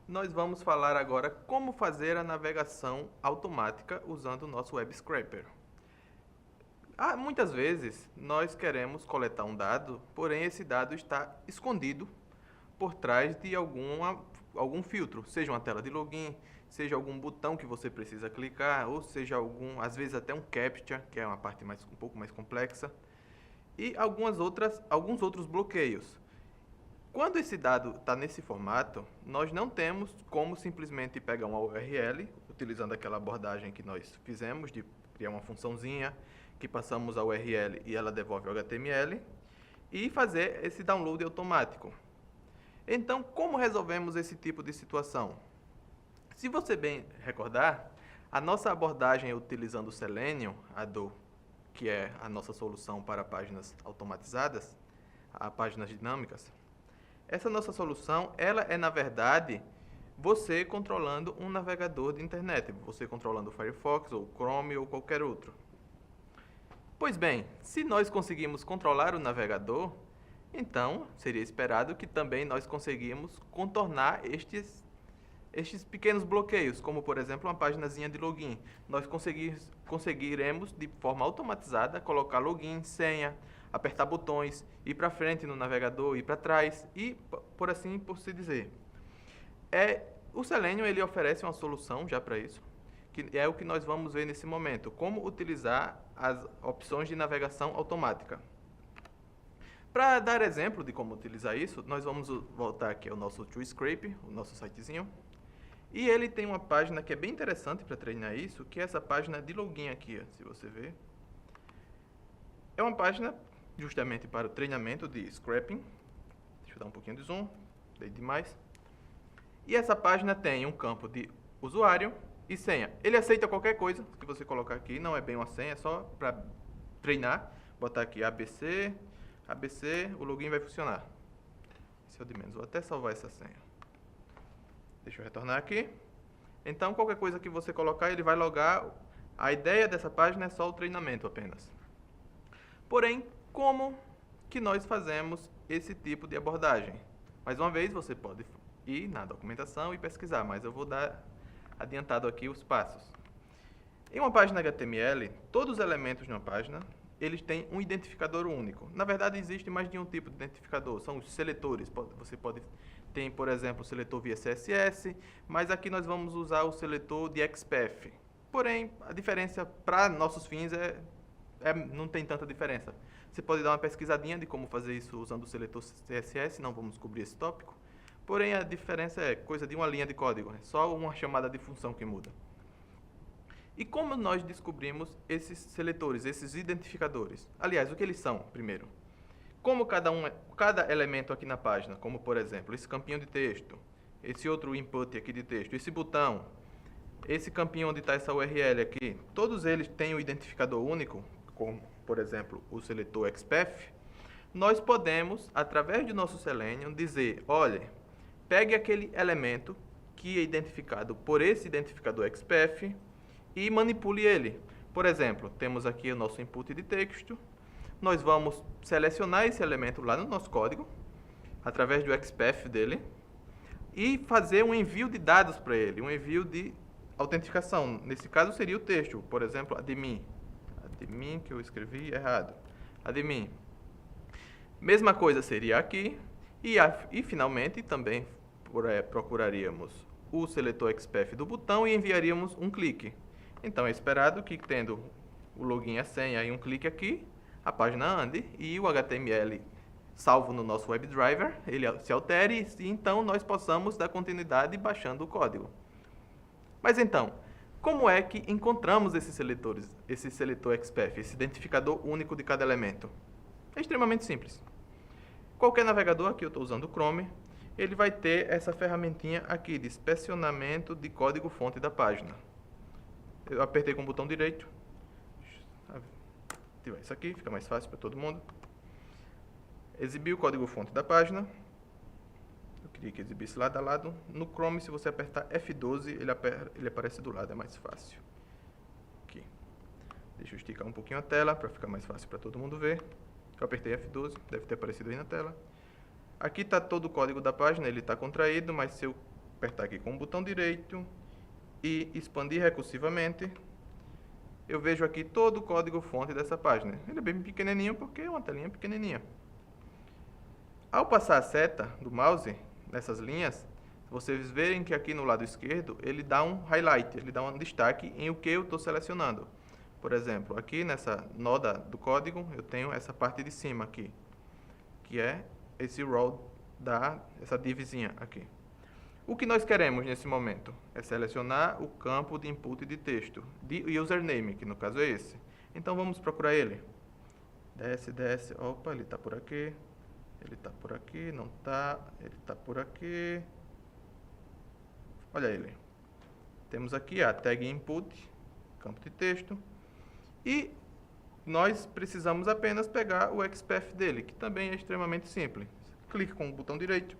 nós vamos falar agora como fazer a navegação automática usando o nosso Web Scraper. Muitas vezes nós queremos coletar um dado, porém esse dado está escondido por trás de algum filtro, seja uma tela de login, seja algum botão que você precisa clicar, ou seja às vezes até um CAPTCHA, que é uma parte um pouco mais complexa, e alguns outros bloqueios. Quando esse dado está nesse formato, nós não temos como simplesmente pegar uma URL, utilizando aquela abordagem que nós fizemos de criar uma funçãozinha, que passamos a URL e ela devolve o HTML, e fazer esse download automático. Então, como resolvemos esse tipo de situação? Se você bem recordar, a nossa abordagem utilizando o Selenium, que é a nossa solução para páginas automatizadas, páginas dinâmicas, essa nossa solução, ela é, na verdade, você controlando um navegador de internet, você controlando o Firefox, ou o Chrome, ou qualquer outro. Pois bem, se nós conseguimos controlar o navegador, então seria esperado que também nós conseguimos contornar estes pequenos bloqueios, como por exemplo uma paginazinha de login. Nós conseguiremos de forma automatizada colocar login, senha, apertar botões, ir para frente no navegador, ir para trás e por se dizer. O Selenium ele oferece uma solução já para isso, que é o que nós vamos ver nesse momento, como utilizar as opções de navegação automática. Para dar exemplo de como utilizar isso, nós vamos voltar aqui ao nosso TrueScrape, o nosso sitezinho. E ele tem uma página que é bem interessante para treinar isso, que é essa página de login aqui, se você ver. É uma página justamente para o treinamento de scraping. Deixa eu dar um pouquinho de zoom, dei demais. E essa página tem um campo de usuário e senha. Ele aceita qualquer coisa que você colocar aqui, não é bem uma senha, é só para treinar. Botar aqui ABC, o login vai funcionar. Esse é o de menos, vou até salvar essa senha. Deixa eu retornar aqui. Então, qualquer coisa que você colocar, ele vai logar. A ideia dessa página é só o treinamento apenas. Porém, como que nós fazemos esse tipo de abordagem? Mais uma vez, você pode ir na documentação e pesquisar, mas eu vou dar adiantado aqui os passos. Em uma página HTML, todos os elementos de uma página, eles têm um identificador único. Na verdade, existe mais de um tipo de identificador, são os seletores. Tem, por exemplo, o seletor via CSS, mas aqui nós vamos usar o seletor de XPath. Porém, a diferença para nossos fins não tem tanta diferença. Você pode dar uma pesquisadinha de como fazer isso usando o seletor CSS, não vamos cobrir esse tópico. Porém, a diferença é coisa de uma linha de código, é só uma chamada de função que muda. E como nós descobrimos esses seletores, esses identificadores? Aliás, o que eles são, primeiro? Como cada elemento aqui na página, como por exemplo, esse campinho de texto, esse outro input aqui de texto, esse botão, esse campinho onde está essa URL aqui, todos eles têm um identificador único, como por exemplo o seletor XPath, nós podemos, através do nosso Selenium, dizer, olha, pegue aquele elemento que é identificado por esse identificador XPath e manipule ele. Por exemplo, temos aqui o nosso input de texto, nós vamos selecionar esse elemento lá no nosso código, através do XPath dele, e fazer um envio de dados para ele, um envio de autenticação. Nesse caso seria o texto, por exemplo, admin, que eu escrevi errado, admin. Mesma coisa seria aqui, e finalmente também procuraríamos o seletor XPath do botão e enviaríamos um clique. Então é esperado que tendo o login e a senha e um clique aqui, a página ande e o HTML salvo no nosso WebDriver, ele se altere e então nós possamos dar continuidade baixando o código. Mas então, como é que encontramos esses seletores, esse seletor XPath, esse identificador único de cada elemento? É extremamente simples. Qualquer navegador, aqui eu estou usando o Chrome, ele vai ter essa ferramentinha aqui de inspecionamento de código-fonte da página. Eu apertei com o botão direito. Ativar isso aqui, fica mais fácil para todo mundo. Exibir o código-fonte da página. Eu queria que exibisse lado a lado. No Chrome, se você apertar F12, ele aparece do lado, é mais fácil. Aqui. Deixa eu esticar um pouquinho a tela para ficar mais fácil para todo mundo ver. Eu apertei F12, deve ter aparecido aí na tela. Aqui está todo o código da página, ele está contraído, mas se eu apertar aqui com o botão direito e expandir recursivamente, eu vejo aqui todo o código-fonte dessa página. Ele é bem pequenininho porque é uma telinha pequenininha. Ao passar a seta do mouse nessas linhas, vocês verem que aqui no lado esquerdo ele dá um highlight, ele dá um destaque em o que eu estou selecionando. Por exemplo, aqui nessa noda do código eu tenho essa parte de cima aqui, que é esse row essa divzinha aqui. O que nós queremos nesse momento é selecionar o campo de input de texto, de username, que no caso é esse. Então vamos procurar ele. Desce, desce, opa, ele está por aqui. Ele está por aqui, não está, ele está por aqui. Olha ele. Temos aqui a tag input, campo de texto. E nós precisamos apenas pegar o XPath dele, que também é extremamente simples. Clique com o botão direito.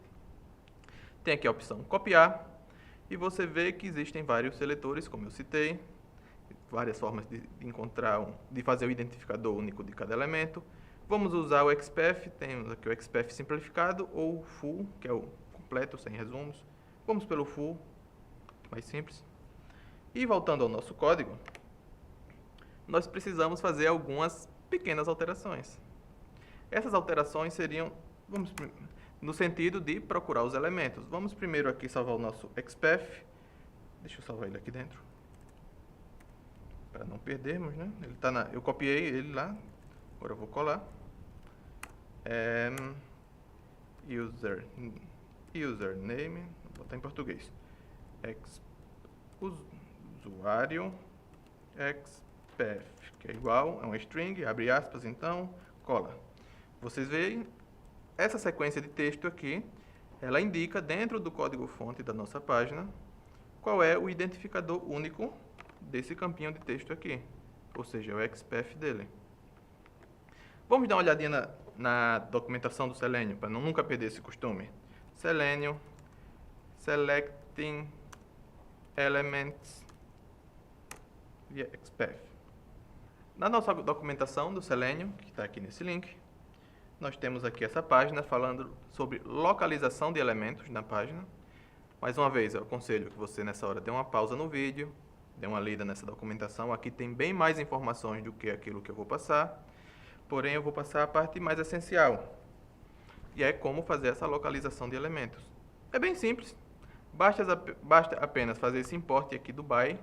Tem aqui a opção copiar. E você vê que existem vários seletores, como eu citei. Várias formas de encontrar, de fazer o identificador único de cada elemento. Vamos usar o XPath, temos aqui o XPath simplificado ou full, que é o completo, sem resumos. Vamos pelo full, mais simples. E voltando ao nosso código, nós precisamos fazer algumas pequenas alterações. Essas alterações seriam, no sentido de procurar os elementos. Vamos primeiro aqui salvar o nosso XPath. Deixa eu salvar ele aqui dentro, para não perdermos, né? Ele tá eu copiei ele lá, agora eu vou colar. Username, vou botar em português. Usuário XPath, que é igual, é uma string, abre aspas, então, cola. Vocês veem, essa sequência de texto aqui, ela indica dentro do código-fonte da nossa página qual é o identificador único desse campinho de texto aqui, ou seja, o XPath dele. Vamos dar uma olhadinha na documentação do Selenium, para nunca perder esse costume. Selenium, selecting elements via XPath. Na nossa documentação do Selenium, que está aqui nesse link, nós temos aqui essa página falando sobre localização de elementos na página. Mais uma vez, eu aconselho que você nessa hora dê uma pausa no vídeo, dê uma lida nessa documentação. Aqui tem bem mais informações do que aquilo que eu vou passar. Porém, eu vou passar a parte mais essencial, e é como fazer essa localização de elementos. É bem simples, basta apenas fazer esse import aqui do by,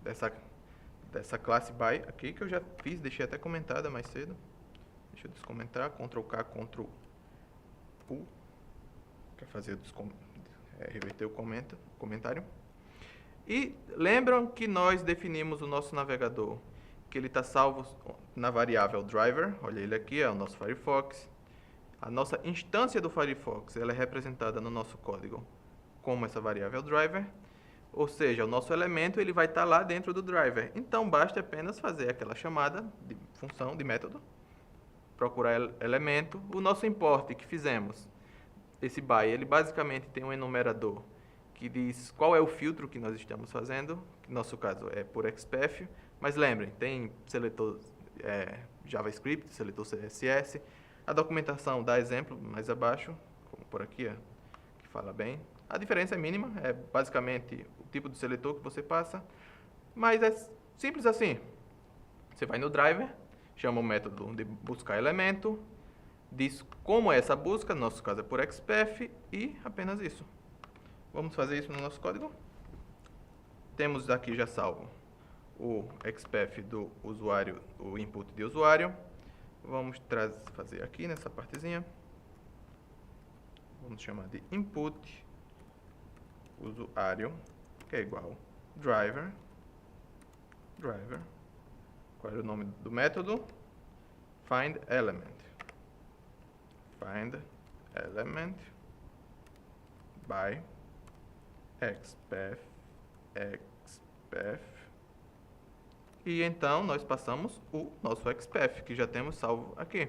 dessa classe by aqui, que eu já fiz, deixei até comentada mais cedo. Deixa eu descomentar, Ctrl K, Ctrl U, para fazer reverter o comentário. E lembram que nós definimos o nosso navegador, que ele está salvo na variável driver, olha ele aqui, é o nosso Firefox. A nossa instância do Firefox, ela é representada no nosso código como essa variável driver, ou seja, o nosso elemento ele vai estar lá dentro do driver. Então, basta apenas fazer aquela chamada de função, de método, procurar elemento. O nosso import que fizemos, esse by, ele basicamente tem um enumerador que diz qual é o filtro que nós estamos fazendo, que no nosso caso é por XPath. Mas lembrem, tem seletor JavaScript, seletor CSS. A documentação dá exemplo mais abaixo, como por aqui, que fala bem. A diferença é mínima, é basicamente o tipo de seletor que você passa. Mas é simples assim. Você vai no driver, chama o método de buscar elemento, diz como é essa busca, no nosso caso é por XPath, e apenas isso. Vamos fazer isso no nosso código. Temos aqui já salvo o XPath do usuário, o input de usuário. Vamos fazer aqui nessa partezinha. Vamos chamar de input usuário, que é igual driver. Qual é o nome do método? Find element. Find element by XPath. E então nós passamos o nosso XPath, que já temos salvo aqui,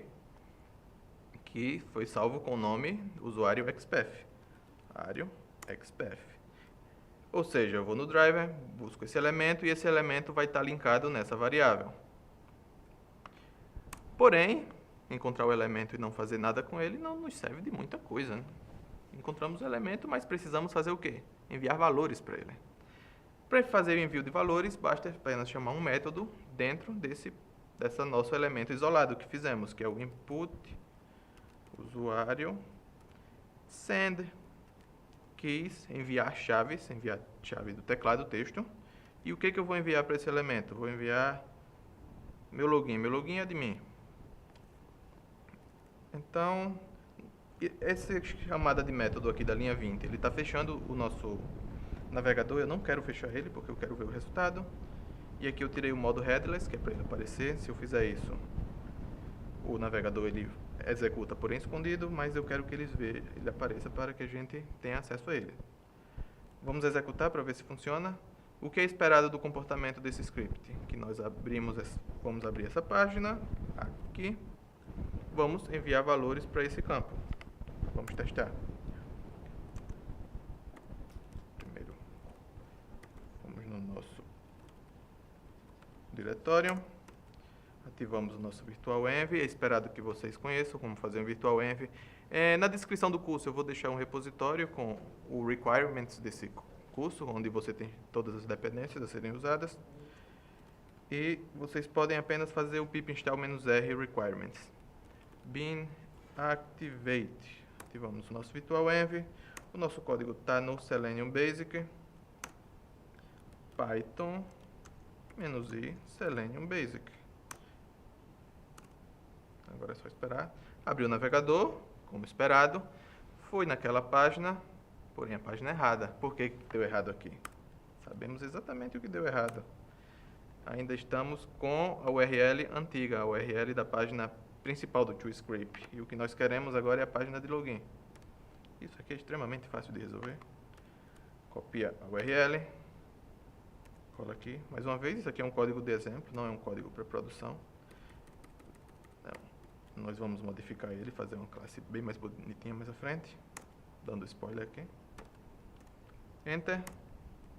que foi salvo com o nome usuário XPath. Usuário XPath. Ou seja, eu vou no driver, busco esse elemento e esse elemento vai estar linkado nessa variável. Porém, encontrar o elemento e não fazer nada com ele não nos serve de muita coisa, né? Encontramos o elemento, mas precisamos fazer o quê? enviar valores para ele. Para fazer o envio de valores, basta apenas chamar um método dentro dessa nosso elemento isolado que fizemos, que é o input usuário send keys, enviar chave do teclado texto. E o que eu vou enviar para esse elemento? Vou enviar meu login é admin. Então, essa chamada de método aqui da linha 20, ele está fechando o nosso navegador. Eu não quero fechar ele porque eu quero ver o resultado. E aqui eu tirei o modo headless, que é para ele aparecer. Se eu fizer isso, o navegador ele executa porém escondido, mas eu quero que ele apareça para que a gente tenha acesso a ele. Vamos executar para ver se funciona. O que é esperado do comportamento desse script? Que nós vamos abrir essa página aqui. Vamos enviar valores para esse campo. Vamos testar. Primeiro, vamos no nosso diretório. Ativamos o nosso virtualenv. É esperado que vocês conheçam como fazer um virtualenv. Na descrição do curso eu vou deixar um repositório com o requirements desse curso, onde você tem todas as dependências a serem usadas. E vocês podem apenas fazer o pip install -r requirements. Bin activate. Ativamos o nosso virtualenv. O nosso código está no Selenium Basic. Python -i Selenium Basic. Agora é só esperar. Abriu o navegador, como esperado. Foi naquela página, porém a página errada. Por que deu errado aqui? Sabemos exatamente o que deu errado. Ainda estamos com a URL antiga, a URL da página principal do ToScript. E o que nós queremos agora é a página de login. Isso aqui é extremamente fácil de resolver. Copia a URL. Cola aqui. Mais uma vez, isso aqui é um código de exemplo, não é um código para produção. Nós vamos modificar ele, fazer uma classe bem mais bonitinha mais à frente. Dando spoiler aqui. Enter.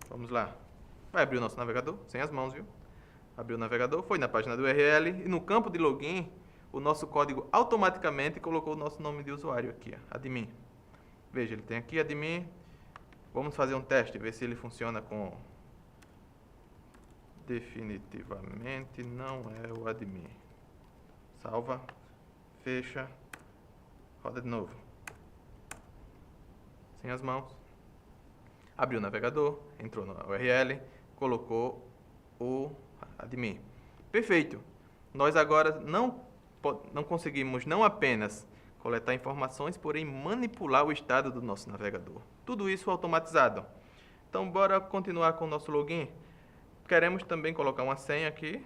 Vamos lá. Vai abrir o nosso navegador, sem as mãos, viu? Abriu o navegador, foi na página do URL e no campo de login, o nosso código automaticamente colocou o nosso nome de usuário aqui, ó, admin. Veja, ele tem aqui admin. Vamos fazer um teste, ver se ele funciona com... Definitivamente não é o admin. Salva. Fecha, roda de novo. Sem as mãos. Abriu o navegador, entrou na URL, colocou o admin. Perfeito. Nós agora não conseguimos não apenas coletar informações, porém manipular o estado do nosso navegador. Tudo isso automatizado. Então, bora continuar com o nosso login. Queremos também colocar uma senha aqui.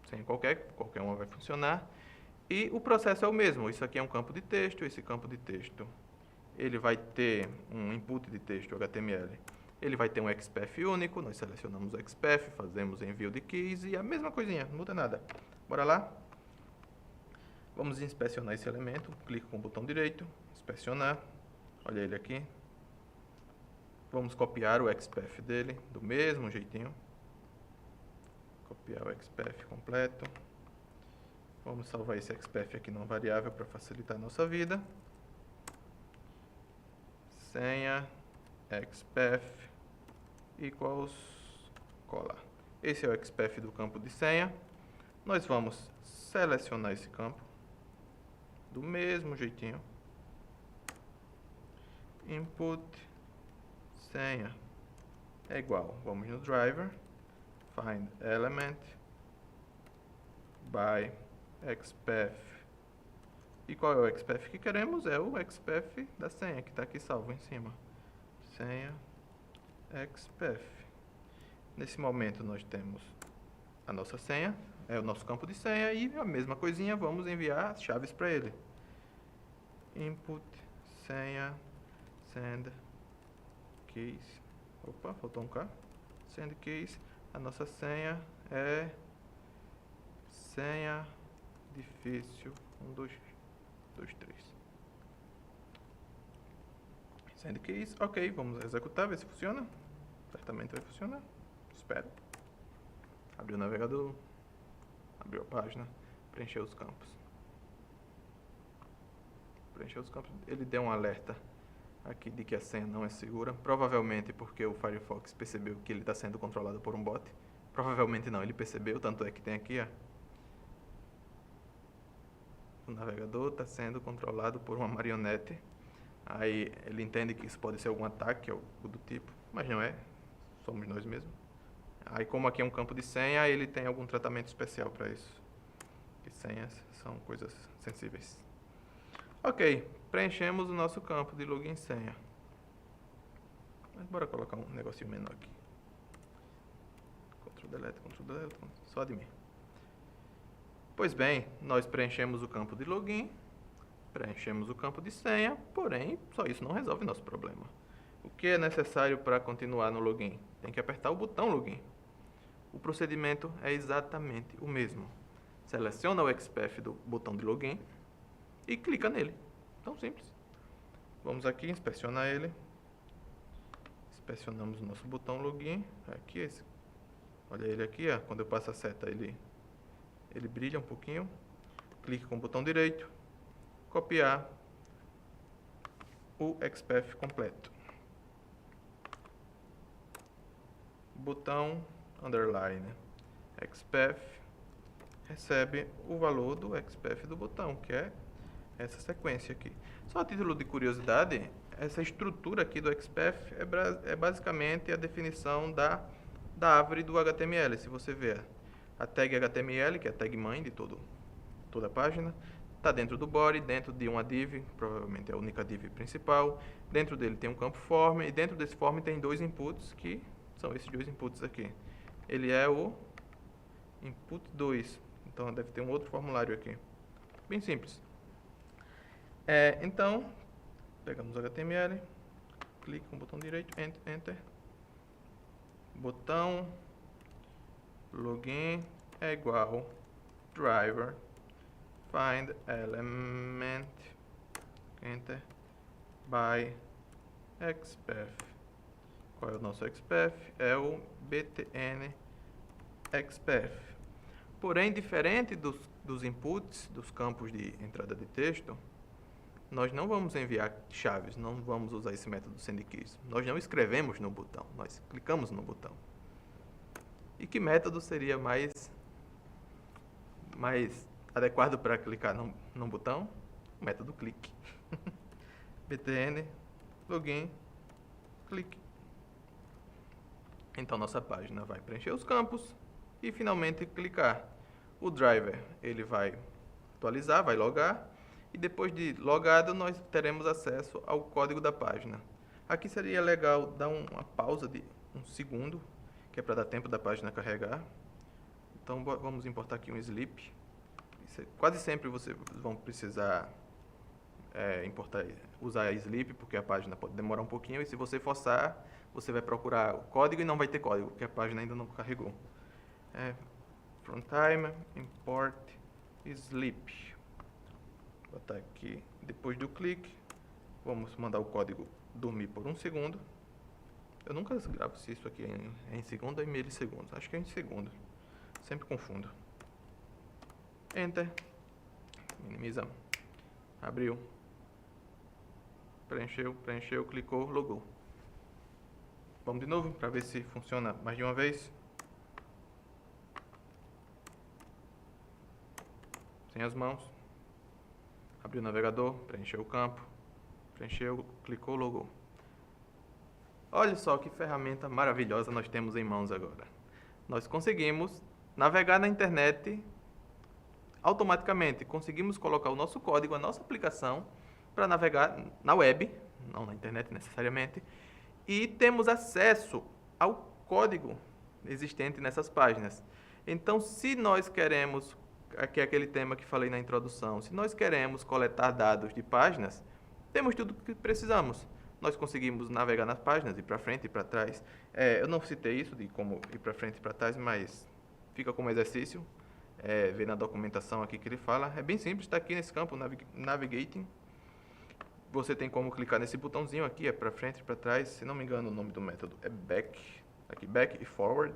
Senha qualquer uma vai funcionar. E o processo é o mesmo. Isso aqui é um campo de texto. Esse campo de texto, ele vai ter um input de texto HTML. Ele vai ter um XPath único. Nós selecionamos o XPath, fazemos envio de keys e a mesma coisinha, não muda nada. Bora lá? Vamos inspecionar esse elemento. Clique com o botão direito, inspecionar. Olha ele aqui. Vamos copiar o XPath dele do mesmo jeitinho. Copiar o XPath completo. Vamos salvar esse XPath aqui numa variável para facilitar a nossa vida. Senha XPath equals cola. Esse é o XPath do campo de senha. Nós vamos selecionar esse campo do mesmo jeitinho. Input senha é igual. Vamos no driver, find element by XPath. E qual é o XPath que queremos? É o XPath da senha, que está aqui salvo em cima. Senha XPath. Nesse momento nós temos a nossa senha, é o nosso campo de senha, e a mesma coisinha, vamos enviar as chaves para ele. Input senha send keys. Opa, faltou um K. Send keys. A nossa senha é senha difícil 1, 2, 3. Send keys. Ok, vamos executar, ver se funciona. Certamente vai funcionar. Espero. Abriu o navegador. Abriu a página. Preencheu os campos. Preencheu os campos. Ele deu um alerta aqui de que a senha não é segura, provavelmente porque o Firefox percebeu que ele está sendo controlado por um bot. Provavelmente não, ele percebeu, tanto é que tem aqui, ó, o navegador está sendo controlado por uma marionete. Aí ele entende que isso pode ser algum ataque ou do tipo, mas não é, somos nós mesmos. Aí como aqui é um campo de senha, ele tem algum tratamento especial para isso. Que senhas são coisas sensíveis. Ok, preenchemos o nosso campo de login e senha. Mas bora colocar um negocinho menor aqui. Ctrl delete, só de mim. Pois bem, nós preenchemos o campo de login, preenchemos o campo de senha, porém, só isso não resolve nosso problema. O que é necessário para continuar no login? Tem que apertar o botão login. O procedimento é exatamente o mesmo. Seleciona o XPath do botão de login e clica nele. Tão simples. Vamos aqui, inspecionar ele. Inspecionamos o nosso botão login. Aqui, esse. Olha ele aqui, ó. Quando eu passo a seta, ele brilha um pouquinho. Clique com o botão direito. Copiar o XPath completo. Botão underline XPath recebe o valor do XPath do botão, que é essa sequência aqui. Só a título de curiosidade, essa estrutura aqui do XPath é basicamente a definição da árvore do HTML. Se você ver a tag HTML, que é a tag mãe de toda a página, está dentro do body, dentro de uma div, provavelmente é a única div principal. Dentro dele tem um campo form, e dentro desse form tem dois inputs, que são esses dois inputs aqui. Ele é o input 2, então deve ter um outro formulário aqui. Bem simples. Então, pegamos o HTML, clique com o botão direito, Enter. Botão login é igual driver find element enter by XPath. Qual é o nosso XPath? É o btn XPath. Porém, diferente dos inputs, dos campos de entrada de texto, nós não vamos enviar chaves, não vamos usar esse método sendKeys. Nós não escrevemos no botão, nós clicamos no botão. E que método seria mais adequado para clicar no botão? O método clique. btn login clique. Então nossa página vai preencher os campos e finalmente clicar. O driver ele vai atualizar, vai logar, e depois de logado nós teremos acesso ao código da página. Aqui seria legal dar uma pausa de um segundo, que é para dar tempo da página carregar. Então vamos importar aqui um sleep. Quase sempre vocês vão precisar usar sleep, porque a página pode demorar um pouquinho, e se você forçar, você vai procurar o código e não vai ter código, porque a página ainda não carregou. From time, import sleep. Vou botar aqui, depois do clique, vamos mandar o código dormir por um segundo. Eu nunca gravo se isso aqui é em segundo ou em milissegundos. Acho que é em segundo. Sempre confundo. Enter. Minimiza. Abriu. Preencheu, clicou, logou. Vamos de novo para ver se funciona mais de uma vez. Sem as mãos. Abriu o navegador, preencheu o campo. Preencheu, clicou, logou. Olha só que ferramenta maravilhosa nós temos em mãos agora. Nós conseguimos navegar na internet automaticamente. Conseguimos colocar o nosso código, a nossa aplicação, para navegar na web, não na internet necessariamente, e temos acesso ao código existente nessas páginas. Então, se nós queremos, aqui é aquele tema que falei na introdução, se nós queremos coletar dados de páginas, temos tudo o que precisamos. Nós conseguimos navegar nas páginas, ir para frente e para trás. Eu não citei isso de como ir para frente e para trás, mas fica como exercício. Ver na documentação aqui que ele fala. É bem simples, está aqui nesse campo, Navigating. Você tem como clicar nesse botãozinho aqui, para frente e para trás. Se não me engano, o nome do método é back. Aqui, back e forward.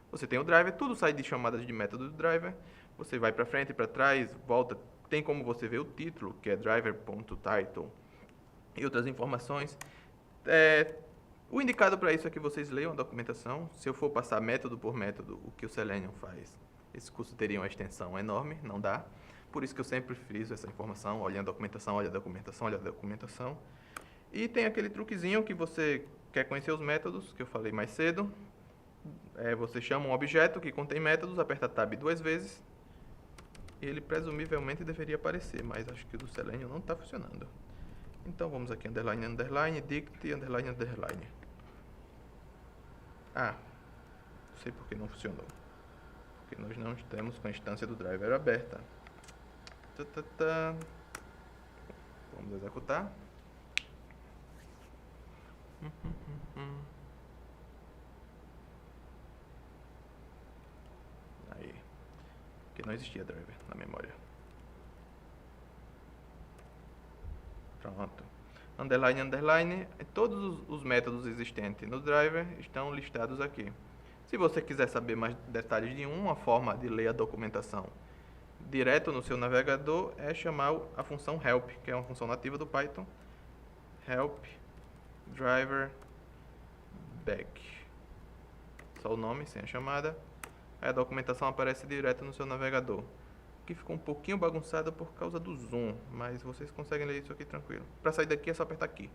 Você tem o driver, tudo sai de chamadas de método do driver. Você vai para frente e para trás, volta. Tem como você ver o título, que é driver.title. e outras informações. O indicado para isso é que vocês leiam a documentação. Se eu for passar método por método o que o Selenium faz, esse curso teria uma extensão enorme, não dá. Por isso que eu sempre friso essa informação, olha a documentação, olha a documentação, olha a documentação. E tem aquele truquezinho que você quer conhecer os métodos, que eu falei mais cedo. Você chama um objeto que contém métodos, aperta Tab 2 vezes, e ele presumivelmente deveria aparecer, mas acho que o do Selenium não está funcionando. Então vamos aqui, underline, underline, dict, underline, underline. Não sei por que não funcionou. Porque nós não temos com a instância do driver aberta. Vamos executar. Aí. Porque não existia driver na memória. Pronto. Underline, underline. Todos os métodos existentes no driver estão listados aqui. Se você quiser saber mais detalhes de uma forma de ler a documentação direto no seu navegador é chamar a função help, que é uma função nativa do Python. Help driver back. Só o nome, sem a chamada. Aí a documentação aparece direto no seu navegador. Aqui ficou um pouquinho bagunçada por causa do zoom, mas vocês conseguem ler isso aqui tranquilo. Para sair daqui é só apertar aqui.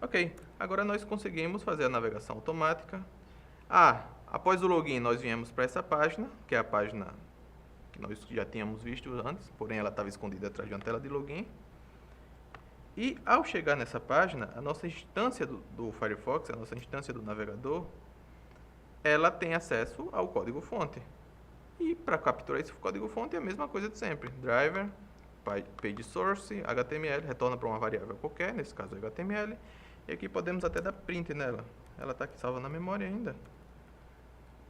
Ok, agora nós conseguimos fazer a navegação automática. Após o login nós viemos para essa página, que é a página que nós já tínhamos visto antes, porém ela estava escondida atrás de uma tela de login. E ao chegar nessa página, a nossa instância do Firefox, a nossa instância do navegador, ela tem acesso ao código-fonte. E para capturar esse código-fonte é a mesma coisa de sempre. Driver, page source, HTML, retorna para uma variável qualquer, nesse caso HTML. E aqui podemos até dar print nela. Ela está aqui salva na memória ainda.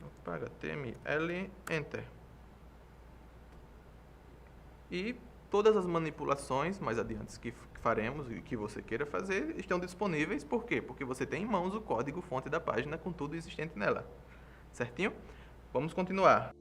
Opa, HTML, Enter. E todas as manipulações mais adiante que faremos e que você queira fazer estão disponíveis. Por quê? Porque você tem em mãos o código-fonte da página com tudo existente nela. Certinho? Vamos continuar.